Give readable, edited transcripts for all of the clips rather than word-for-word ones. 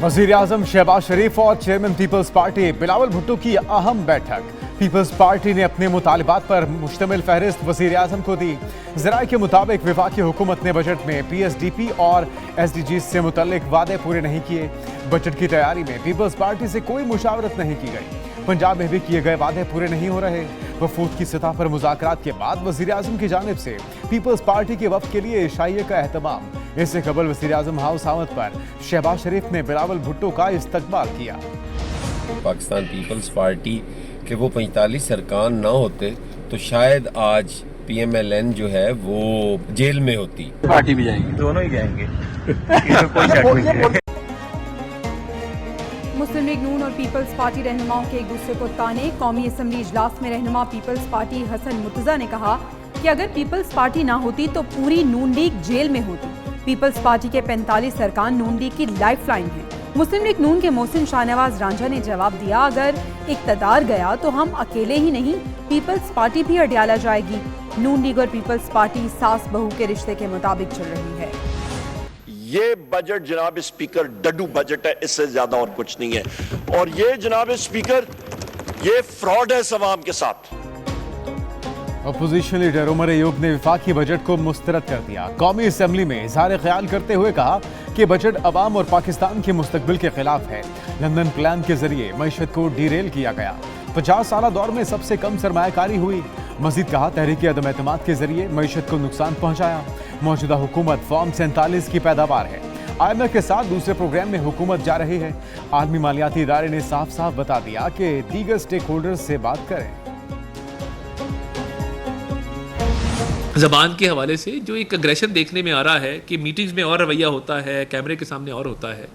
वज़ीर-ए-आज़म शहबाज शरीफ और चेयरमैन पीपल्स पार्टी बिलावल भुट्टो की अहम बैठक। पीपल्स पार्टी ने अपने मुतालिबात पर मुश्तमिल फहरिस्त वज़ीर-ए-आज़म को दी। ज़राए के मुताबिक वफाकी हुकूमत ने बजट में पीएसडीपी और एसडीजी से मुतल्लिक वादे पूरे नहीं किए। बजट की तैयारी में पीपल्स पार्टी से कोई मुशावरत नहीं की गई। पंजाब में भी किए गए वादे पूरे नहीं हो रहे। वफूद की सतह पर मुज़ाकरात के बाद वज़ीर-ए-आज़म की जानिब से पीपल्स पार्टी के वफ़द के लिए शाइए का एहतमाम। इससे कबल वज़ीर-ए-आज़म हाउस आमद पर शहबाज शरीफ ने बिलावल भुट्टो का इस्तकबाल किया। पाकिस्तान पीपल्स पार्टी के वो 45 अरकान ना होते तो शायद आज पीएमएलएन जो है वो जेल में होती। पार्टी भी जाएंगे, दोनों ही जाएंगे। कोई शक नहीं है। मुस्लिम लीग नून और पीपल्स पार्टी रहनुमाओं के एक दूसरे को ताने। कौमी असम्बली इजलास में रहनुमा पीपल्स पार्टी हसन मुर्तजा ने कहा कि अगर पीपल्स पार्टी ना होती तो पूरी नून लीग जेल में होती। पीपल्स पार्टी के 45 अरकान नून लीग की लाइफलाइन है। मुस्लिम लीग नून के मोहसिन शाहनवाज रांझा ने जवाब दिया, अगर इक़्तिदार गया तो हम अकेले ही नहीं, पीपल्स पार्टी भी अडियाला जाएगी। नून लीग और पीपल्स पार्टी सास बहू के रिश्ते के मुताबिक चल रही है। ये बजट जनाब स्पीकर डड्डू बजट है, इससे ज्यादा और कुछ नहीं है। और ये जनाब स्पीकर ये फ्रॉड है अवाम के साथ। अपोजिशन लीडर उमर अयूब ने वफाकी बजट को मुस्तरद कर दिया। कौमी असम्बली में इज़हार ख्याल करते हुए कहा कि बजट अवाम और पाकिस्तान के मुस्तकबिल के खिलाफ है। लंदन प्लान के जरिए मईशत को डीरेल किया गया। 50 साल दौर में सबसे कम सरमायाकारी हुई। मजीद कहा तहरीक अदम एतमाद के जरिए मईशत को नुकसान पहुंचाया। मौजूदा हुकूमत फॉर्म 47 की पैदावार है। IMF के साथ दूसरे प्रोग्राम में हुकूमत जा रही है। आलमी मालियाती इदारे ने साफ साफ बता दिया कि दीगर स्टेक होल्डर्स से बात करें। ज़बान के हवाले से जो एक अग्रेशन देखने में आ रहा है कि मीटिंग्स में और रवैया होता है, कैमरे के सामने और होता है।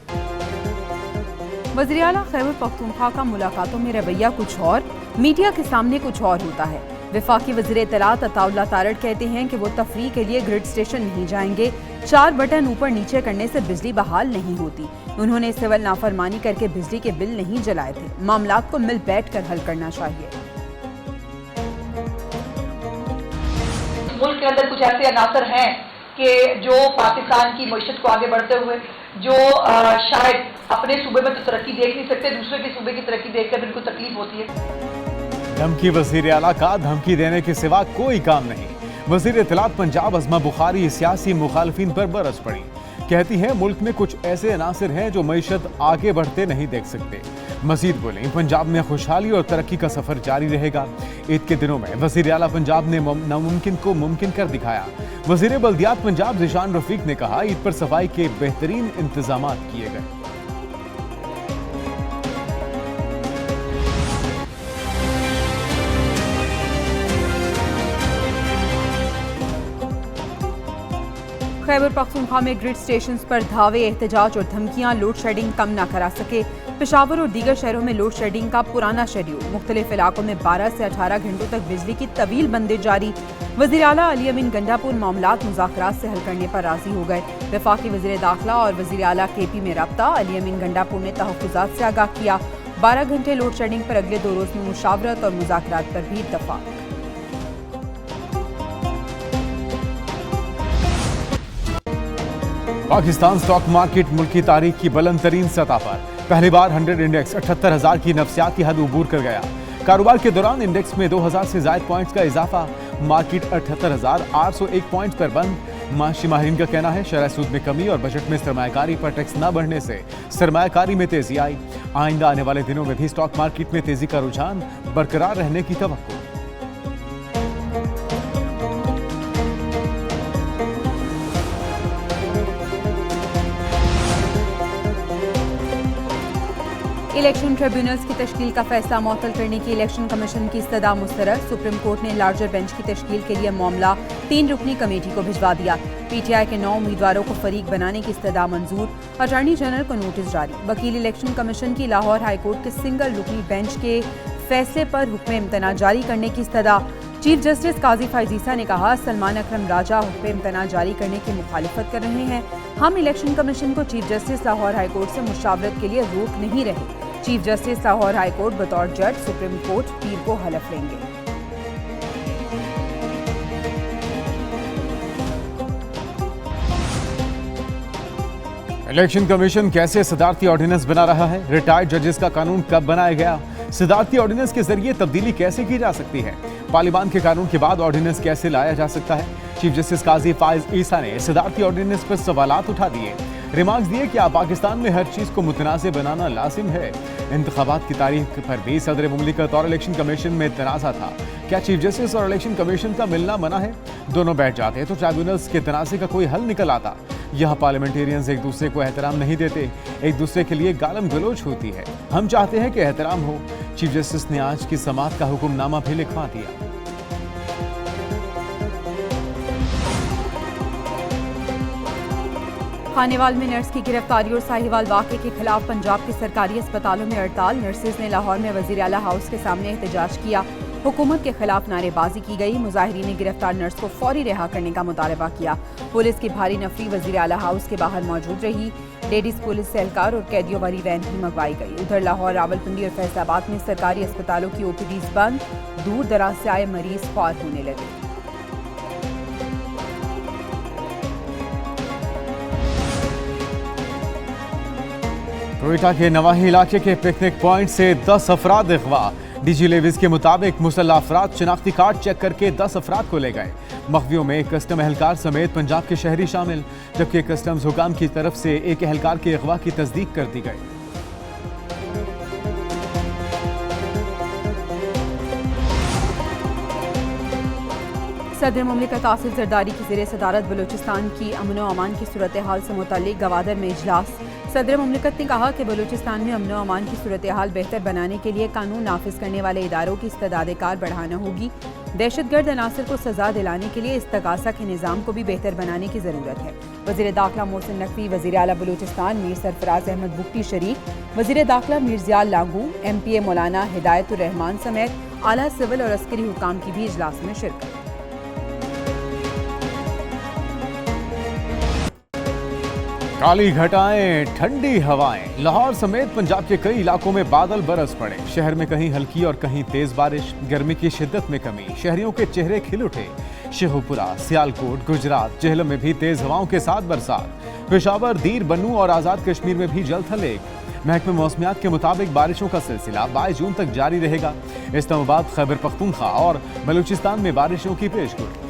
वज़ीर आला खैबर पख्तूनख्वा का मुलाकातों में रवैया कुछ और, मीडिया के सामने कुछ और होता है। वफाकी वज़ीर इत्तलात अताउल्लाह तारड़ कहते हैं कि वो तफरीह के लिए ग्रिड स्टेशन नहीं जाएंगे। 4 बटन ऊपर नीचे करने से बिजली बहाल नहीं होती। उन्होंने सिविल नाफरमानी करके बिजली के बिल नहीं जलाए थे। मामलात को मिल बैठ कर हल करना चाहिए। मुल्क के अंदर कुछ ऐसे अनासर हैं कि जो पाकिस्तान की मईशत को आगे बढ़ते हुए जो शायद अपने सूबे में तो तरक्की देख नहीं सकते, दूसरे के सूबे की तरक्की देखकर इनको तकलीफ होती है। धमकी वज़ीर आला का धमकी देने के सिवा कोई काम नहीं। वज़ीर इत्तलात पंजाब अज़मा बुखारी सियासी मुखालफिन पर बरस पड़ी। कहती है मुल्क में कुछ ऐसे अनासर हैं जो मईशत आगे बढ़ते नहीं देख सकते। मजीद बोलें पंजाब में खुशहाली और तरक्की का सफर जारी रहेगा। ईद के दिनों में वज़ीर आला पंजाब ने नामुमकिन को मुमकिन कर दिखाया। वज़ीर बल्दियात पंजाब ज़िशान रफीक ने कहा ईद पर सफाई के बेहतरीन इंतजाम किए गए। खैबर पख्तूनख्वा में ग्रिड स्टेशंस पर धावे, एहतजाज और धमकियां लोड शेडिंग कम न करा सके। पेशावर और दीगर शहरों में लोड शेडिंग का पुराना शेड्यूल। मुख्तलिफ इलाकों में 12 से 18 घंटों तक बिजली की तवील बंदी जारी। वज़ीर आला अली अमीन गंडापुर मामलात मुज़ाकरात से हल करने पर राजी हो गए। वफाकी वज़ीर दाखिला और वज़ीर आला KP में रब्ता। अली अमीन गंडापुर ने तहफ़्फ़ुज़ात से आगाह किया। 12 घंटे लोड शेडिंग पर अगले 2 रोज़ में मुशावरत और मुज़ाकरात पर भी इत्तफ़ाक़। पाकिस्तान स्टॉक मार्केट मुल्क की तारीख की बुलंद तरीन सतह पर पहली बार 100 इंडेक्स 78,000 की नफसियाती हद उबूर कर गया। कारोबार के दौरान इंडेक्स में 2000 से ज़ायद पॉइंट्स का इजाफा। मार्केट 78,801 पॉइंट्स पर बंद। माशी माहिरीन का कहना है शरह सूद में कमी और बजट में सरमायाकारी पर टैक्स न बढ़ने से सरमायाकारी में तेजी आई। आइंदा आने वाले दिनों में भी स्टॉक मार्केट में तेजी का रुझान बरकरार रहने की तवक्को। इलेक्शन ट्रिब्यूनल्स की तश्कील का फैसला मुअत्तल करने की इलेक्शन कमीशन की इस्तदा मुस्तरद। सुप्रीम कोर्ट ने लार्जर बेंच की तश्कील के लिए मामला 3 रुकनी कमेटी को भिजवा दिया। PTI के 9 उम्मीदवारों को फरीक बनाने की इस्तदा मंजूर। अटॉर्नी जनरल को नोटिस जारी। वकील इलेक्शन कमीशन की लाहौर हाई कोर्ट के सिंगल रुकनी बेंच के फैसले पर हुक्म इम्तना जारी करने की इस्तदा। चीफ जस्टिस काजी फायजीसा ने कहा सलमान अकरम राजा हुक्म इम्तना जारी करने की मुखालिफत कर रहे हैं। हम इलेक्शन कमीशन को chief justice Lahore high court से मुशावरत के लिए रोक नहीं रहे। Chief justice Lahore high court बतौर जज सुप्रीम कोर्ट पीर को हलफ लेंगे। इलेक्शन कमीशन कैसे सदारती ऑर्डिनेंस बना रहा है? रिटायर्ड जजेस का कानून कब बनाया गया? सदारती ऑर्डिनेंस के जरिए तब्दीली कैसे की जा सकती है? पार्लियामान के कानून के बाद ऑर्डिनेंस कैसे लाया जा सकता है? चीफ जस्टिस काजी फाइज ईसा ने सदारती ऑर्डिनेंस पर सवालात उठा दिए। रिमार्क्स दिए कि पाकिस्तान में हर चीज को मुतनाज़ बनाना लाजिम है। इंतखाबात की तारीख पर भी सदर मुमलिकत और इलेक्शन कमीशन में तनाज़ा था। क्या चीफ जस्टिस और इलेक्शन कमीशन का मिलना मना है? दोनों बैठ जाते तो ट्राइब्यूनल्स के तनाज़े का कोई हल निकल आता। यहाँ पार्लियामेंटेरियंस एक दूसरे को एहतराम नहीं देते, एक दूसरे के लिए गालम गलोच होती है। हम चाहते हैं कि एहतराम हो। चीफ जस्टिस ने आज की समाअत का हुक्मनामा भी लिखवा दिया। खानेवाल में नर्स की गिरफ्तारी और साहिवाल वाक़े के खिलाफ पंजाब के सरकारी अस्पतालों में हड़ताल। नर्सेज ने लाहौर में वज़ीर आला हाउस के सामने एहतजाज किया। हुकूमत के खिलाफ नारेबाजी की गई। मुजाहिरीन ने गिरफ्तार नर्स को फौरी रिहा करने का मुतालबा किया। पुलिस की भारी नफरी वज़ीर आला हाउस के बाहर मौजूद रही। लेडीज पुलिस से एहलकार और कैदियों वाली वैन भी मंगवाई गई। उधर लाहौर, रावलपिंडी और फैसलाबाद में सरकारी अस्पतालों की ओपीडीज बंद। दूर दराज से आए मरीज ख्वार होने लगे। कोयटा के नवाही इलाके के पिकनिक पॉइंट से 10 अफराद अगवा। डीजी लेविस के मुताबिक मुसल्ला अफराद शिनाख्ती कार्ड चेक करके 10 अफराद को ले गए। मखवियों में कस्टम एहलकार समेत पंजाब के शहरी शामिल, जबकि कस्टम्स हुकाम की तरफ से एक एहलकार के अगवा की तस्दीक कर दी गई। सदर मुमलिकत आसिफ जरदारी की ज़ेरे सदारत बलूचिस्तान की अमन व अमान की सूरत हाल से मुताल्लिक गवादर में इजलास। सदर मुमलिकत ने कहा कि बलूचिस्तान में अमन व अमान की सूरत हाल बेहतर बनाने के लिए कानून नाफिज करने वाले इदारों की इस्तेदाद कार बढ़ाना होगी। दहशतगर्द अनासर को सजा दिलाने के लिए इस्तगासा के निज़ाम को भी बेहतर बनाने की ज़रूरत है। वज़ीर दाखिला मोहसिन नकवी, वज़ीर आला बलूचिस्तान मीर सरफराज अहमद बुगटी शरीक, वज़ीर दाखिला मीर ज़ियाल लागू, MPA मौलाना हिदायतुर रहमान समेत आला सिविल और अस्करी हुकाम की भी इजलास में शिरकत। काली घटाएं, ठंडी हवाएं। लाहौर समेत पंजाब के कई इलाकों में बादल बरस पड़े। शहर में कहीं हल्की और कहीं तेज बारिश। गर्मी की शिद्दत में कमी, शहरियों के चेहरे खिल उठे। शेखुपुरा, सियालकोट, गुजरात, जेहलम में भी तेज हवाओं के साथ बरसात। पेशावर, दीर, बन्नू और आजाद कश्मीर में भी जल थले। महकमे मौसमियात के मुताबिक बारिशों का सिलसिला 22 जून तक जारी रहेगा। इस्लामाबाद, खैबर पख्तूनख्वा और बलूचिस्तान में बारिशों की पेशगोई।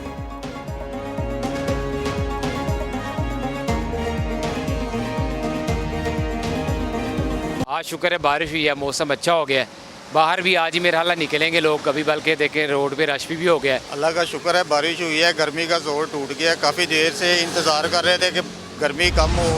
आज शुक्र है बारिश हुई है, मौसम अच्छा हो गया है। बाहर भी आज ही मेरे हाल निकलेंगे लोग, कभी बल्कि देखें रोड पे रश भी हो गया है। अल्लाह का शुक्र है बारिश हुई है, गर्मी का जोर टूट गया। काफ़ी देर से इंतज़ार कर रहे थे कि गर्मी कम हो।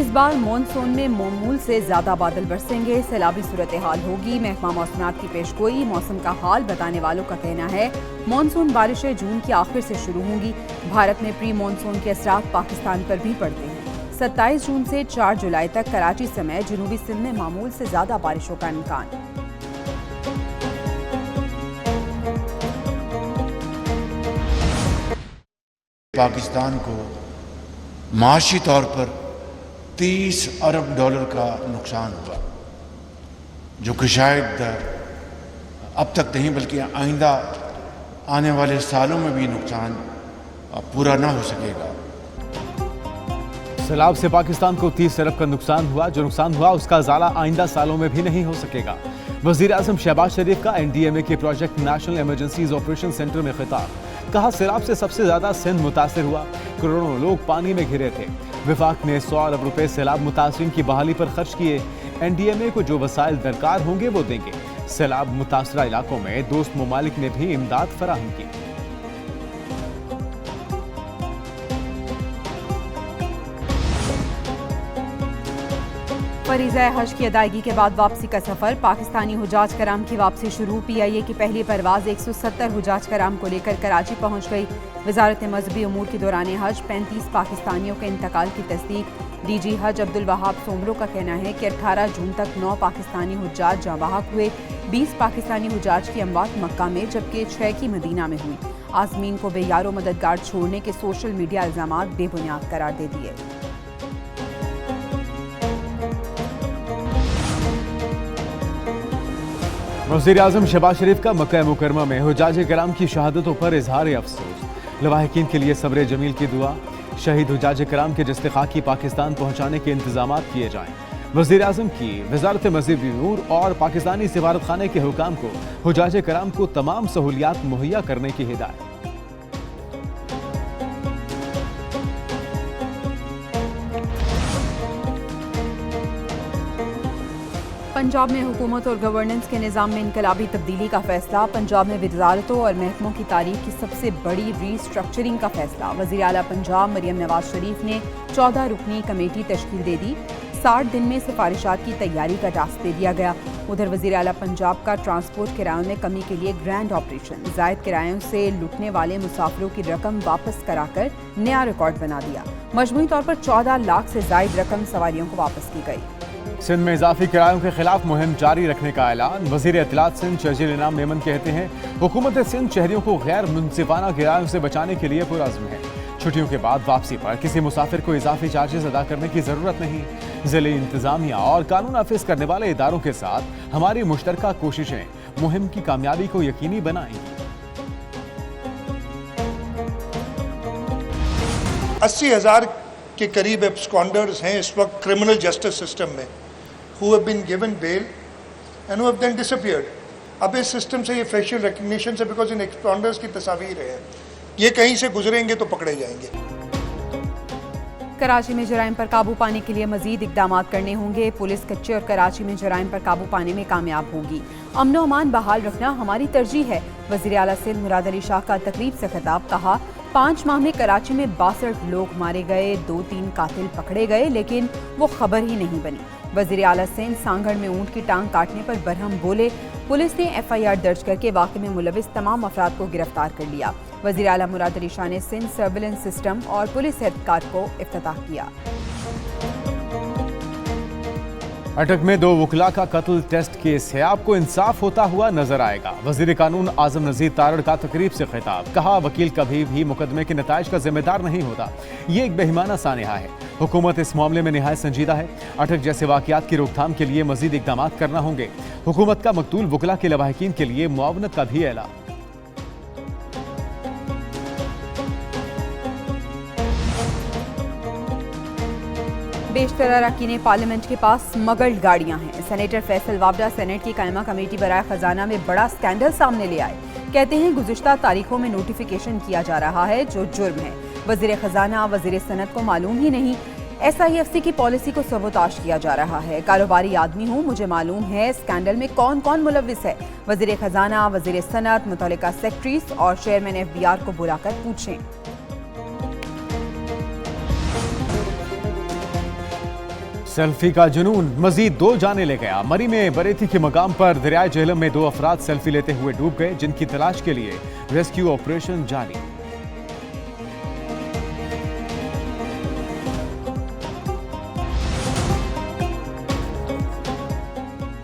इस बार मानसून में मामूल से ज्यादा बादल बरसेंगे, सैलाबी सूरत हाल होगी। महकमा मौसमियात की पेशगोई। मौसम का हाल बताने वालों का कहना है मानसून बारिशें जून के आखिर से शुरू होंगी। भारत में प्री मानसून के असरात पाकिस्तान पर भी पड़ते हैं। 27 जून से 4 जुलाई तक कराची समेत जनूबी सिंध में मामूल से ज्यादा बारिशों का इम्कान। पाकिस्तान को माशी तौर पर 30 अरब डॉलर का नुकसान हुआ, जो कि शायद अब तक नहीं बल्कि आइंदा आने वाले सालों में भी नुकसान पूरा ना हो सकेगा। सैलाब से पाकिस्तान को 30 अरब का नुकसान हुआ। जो नुकसान हुआ उसका ज़ाला आइंदा सालों में भी नहीं हो सकेगा। वज़ीर आज़म शहबाज शरीफ का NDMA के project national emergencies operation centre में खिताब। कहा सैलाब से सबसे ज़्यादा सिंध मुतासर हुआ, करोड़ों लोग पानी में घिरे थे। विफाक ने 100 अरब रुपए सैलाब मुतासरीन की बहाली पर खर्च किए। NDMA को जो वसाइल दरकार होंगे वो देंगे। सैलाब मुतासरा इलाकों में दोस्त ममालिक ने भी इमदाद फराहम की। फरीज़ा हज की अदायगी के बाद वापसी का सफर। पाकिस्तानी हुजाज कराम की वापसी शुरू। PIA की पहली परवाज 170 हुजाज कराम को लेकर कराची पहुंच गई। वजारत मजहबी उमूर के दौरान हज 35 पाकिस्तानियों के इंतकाल की तस्दीक। DG हज अब्दुल वहाब सोमरो का कहना है कि 18 जून तक 9 पाकिस्तानी हुजाज जाँ बहक हुए। 20 पाकिस्तानी हुजाज की अमवात मक्का में जबकि 6 की मदीना में हुई। आज़मीन को बेयारो मददगार छोड़ने के सोशल मीडिया इल्जामात बेबुनियाद करार दे दिए। वज़ीर आज़म शहबाज शरीफ का मक्का मुकरमा में हुजाज कराम की शहादतों पर इजहार अफसोस। लवाहिकीन के लिए सब्र जमील की दुआ। शहीद हुज्जाज कराम के जस्तिखा पाकिस्तान पहुंचाने के इंतजाम किए जाएं। वज़ीर आज़म की वज़ारत मज़ीद अमूर और पाकिस्तानी सिफारत खाने के हुकाम को हुज्जाज कराम को तमाम सहूलियात मुहैया करने की हिदायत। पंजाब में हुकूमत और गवर्नेंस के निज़ाम में इनकलाबी तब्दीली का फैसला। पंजाब में वज़ारतों और महकमों की तारीख की सबसे बड़ी रीस्ट्रक्चरिंग का फैसला। वज़ीर आला पंजाब मरियम नवाज शरीफ ने 14 रुकनी कमेटी तश्कील दे दी। 60 दिन में सिफारिशात की तैयारी का टास्क दे दिया गया। उधर वज़ीर आला पंजाब का ट्रांसपोर्ट किरायों में कमी के लिए ग्रैंड ऑपरेशन। जायद किरायों से लुटने वाले मुसाफिरों की रकम वापस कराकर नया रिकॉर्ड बना दिया। मजमूई तौर पर 14 लाख से जायद रकम सवारियों को वापस की गई। सिंध में इजाफी किरायों के खिलाफ मुहिम जारी रखने का ऐलान। वज़ीर इत्तलात सिंध शर्जील इनाम मेमन कहते हैं हुकूमत सिंध शहरियों को गैर मुनसिफाना किरायों से बचाने के लिए पुरअज़्म है। छुट्टियों के बाद वापसी पर किसी मुसाफिर को इजाफी चार्जेस अदा करने की जरूरत नहीं। ज़िले इंतजामिया और कानून नाफिज करने वाले इदारों के साथ हमारी मुश्तरका कोशिशें मुहिम की कामयाबी को यकीनी बनाएंगी। 80,000 के करीब एब्सकॉन्डर्स हैं इस वक्त क्रिमिनल जस्टिस सिस्टम में, who have been given bail and who have then disappeared. अब इस सिस्टम से ये फेशियल रिकग्निशन से, बिकॉज इन एब्सकॉन्डर्स की तस्वीर है, ये कहीं से गुजरेंगे तो पकड़े जाएंगे। कराची में जराइम पर काबू पाने के लिए मजीद इकदाम करने होंगे। पुलिस कच्चे और कराची में जराइम पर काबू पाने में कामयाब होगी। अमन व अमान बहाल रखना हमारी तरजीह है। वज़ीर आला सिंध मुराद अली शाह का तकरीब से खिताब। कहा 5 माह में कराची में 62 लोग मारे गए, 2-3 कातिल पकड़े गए, लेकिन वो खबर ही नहीं बनी। वज़ीर आला सिंध सांगड़ में ऊंट की टांग काटने पर बरहम बोले। पुलिस ने FIR दर्ज करके वाक़े में मुलविस तमाम अफराद को गिरफ्तार कर लिया। वज़ीर आला मुराद अली शाह ने सिंध सर्विलेंस सिस्टम और पुलिस एहतिकात को इफ्तिताह किया। अटक में 2 वकला का कत्ल टेस्ट केस है, आपको इंसाफ होता हुआ नजर आएगा। वज़ीर कानून आज़म नज़ीर तारड़ का तकरीब से खिताब। कहा वकील कभी भी मुकदमे के नताइज का जिम्मेदार नहीं होता, ये एक बेईमाना सानिहा है। हुकूमत इस मामले में निहायत संजीदा है। अटक जैसे वाक़यात की रोकथाम के लिए मजीद इकदाम करना होंगे। हुकूमत का मकतूल वकला के लवाहिकीन के लिए मुआवनत का भी ऐलान। बेशतर अरकान पार्लियामेंट के पास स्मगल्ड गाड़ियां हैं। सेनेटर फैसल वावडा सेनेट की कायमा कमेटी बराए खजाना में बड़ा स्कैंडल सामने ले आए। कहते हैं गुज़िश्ता तारीखों में नोटिफिकेशन किया जा रहा है जो जुर्म है। वज़ीर खजाना वज़ीर सनत को मालूम ही नहीं। SIFC की पॉलिसी को सबोताश किया जा रहा है। कारोबारी आदमी हूँ, मुझे मालूम है स्कैंडल में कौन कौन मुलविस है। वज़ीर खजाना वज़ीर सनत मुतल्लिका सेक्रेटरीज और चेयरमैन FBR को बुलाकर पूछें। सेल्फी का जुनून मजीद 2 जाने ले गया। मरी में बरेती के मकाम पर दरियाए झेलम में 2 अफराद सेल्फी लेते हुए डूब गए, जिनकी तलाश के लिए रेस्क्यू ऑपरेशन जारी।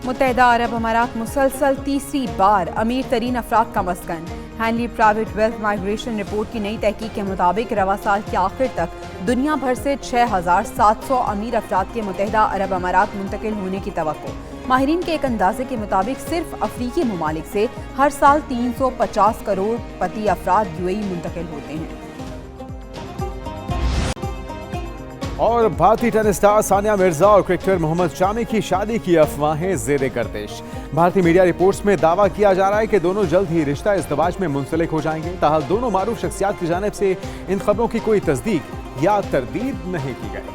मुत्तहिदा अरब अमारात मुसलसल तीसरी बार अमीर तरीन अफराद का मस्कन। हैंडली प्राइवेट वेल्थ माइग्रेशन रिपोर्ट की नई तहकीक के मुताबिक रवा साल के आखिर तक दुनिया भर से 6,700 अमीर अफराद के मुत्तहिदा अरब अमारात मुंतकिल होने की तवक्को। माहिरीन के एक अंदाजे के मुताबिक सिर्फ अफ्रीकी ममालिक से हर साल 350 करोड़ पति अफराद UAE मुंतकिल होते हैं। और भारतीय टेनिस स्टार सानिया मिर्जा और क्रिकेटर मोहम्मद शामी की शादी की अफवाहें ज़ेरे गर्दिश। भारतीय मीडिया रिपोर्ट्स में दावा किया जा रहा है कि दोनों जल्द ही रिश्ता इज़्दिवाज में मुंसलिक हो जाएंगे। ताहल दोनों मारूफ शख्सियात की जानिब से इन खबरों की कोई तस्दीक या तरदीद नहीं की गई।